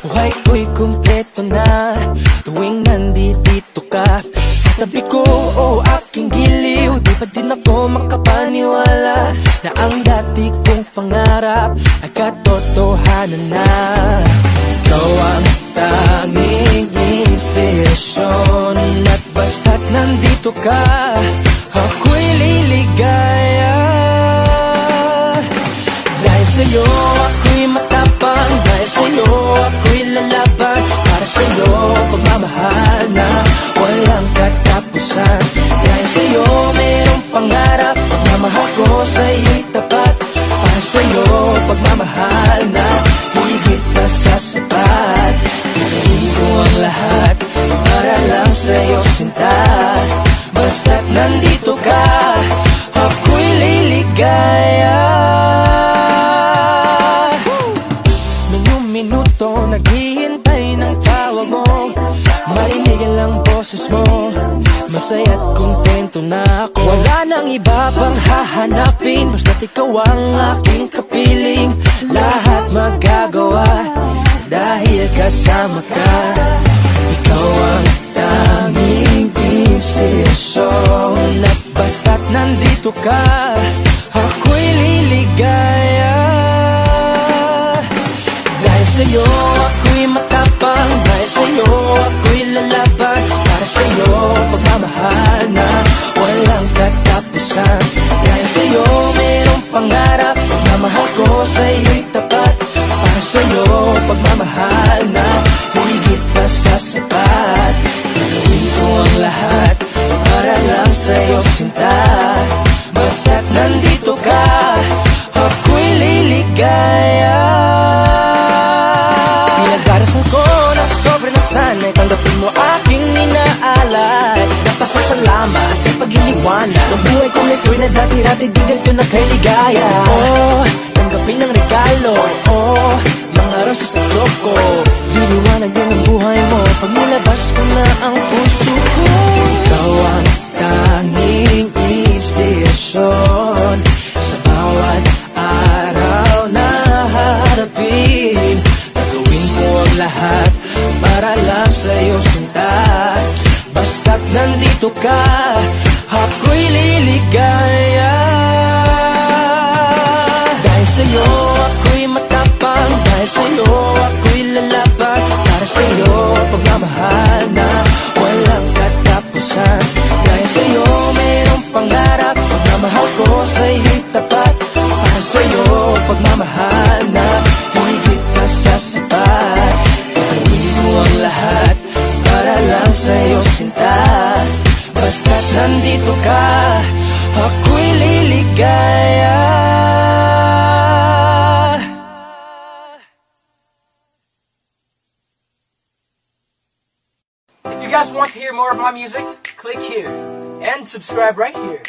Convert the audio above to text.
Buhay ko'y kumpleto na tuwing nandito ka sa tabi ko, o aking giliw. Di pa din ako makapaniwala na ang dati kong pangarap ay katotohanan na. Ikaw ang tanging inspirasyon, at basta't nandito ka, ako'y liligaya. Dahil sa'yo ako'y matapang, dahil sa'yo ako'y lalaban. Para sa'yo pagmamahal na walang katapusan. Dahil sa'yo mayroong pangarap, pagmamahal ko sa'yo'y tapat. Para sa'yo pagmamahal na higit pa sa sapat. Gagawin ko ang lahat para lang sa'yo sinta. Basta't nandito ka, ako'y liligaya. Minuto naghihintay ng tawag mo, marinig ang boses mo, masaya't kontento na ako. Wala nang iba pang hahanapin, basta't ikaw ang aking kapiling. Lahat magagawa dahil kasama ka. Ikaw ang tanging inspirasyon, at basta't nandito ka, ako'y liligaya. Dahil sa'yo ako'y matapang, dahil sa'yo ako'y lalaban. Para sa'yo pagmamahal na walang katapusan. Dahil sa'yo mayroong pangarap, pagmamahal ko sa'yo'y tapat. Para sa'yo pagmamahal na higit pa sa sapat. Gagawin ko ang lahat para lang sa'yo sinta. Basta't nandito ka, ako'y liligaya. Pinagdarasal ko na sobrang nasanay, tanggapin mo aking inaalay. Napasasalamat sa pag-iniwanag ng buhay ko may tuwing na dati-dati di ganito na kay ligaya. Oh, tanggapin ang regalo, oh, mga rosas sa choco. Diliwanag din ang buhay mo pag nilabas ko na ang puso ko. Ikaw ang tanging inspirasyon sa bawat araw na harapin. Gagawin ko ang lahat para lang sa'yo sinta. Basta't nandito ka, ako'y liligaya. Dahil sa'yo ako'y matapang, dahil sa'yo ako'y lalaban. Para sa'yo pagmamahal na walang katapusan. Dahil sa'yo mayroong pangarap, pagmamahal ko sa'yo'y tapat. Para sa'yo pagmamahal na higit pa sa sapat. Gagawin ko ang lahat para lang sa'yo sinta. Basta't nandito ka, ako'y liligaya. If you guys want to hear more of my music, click here and subscribe right here.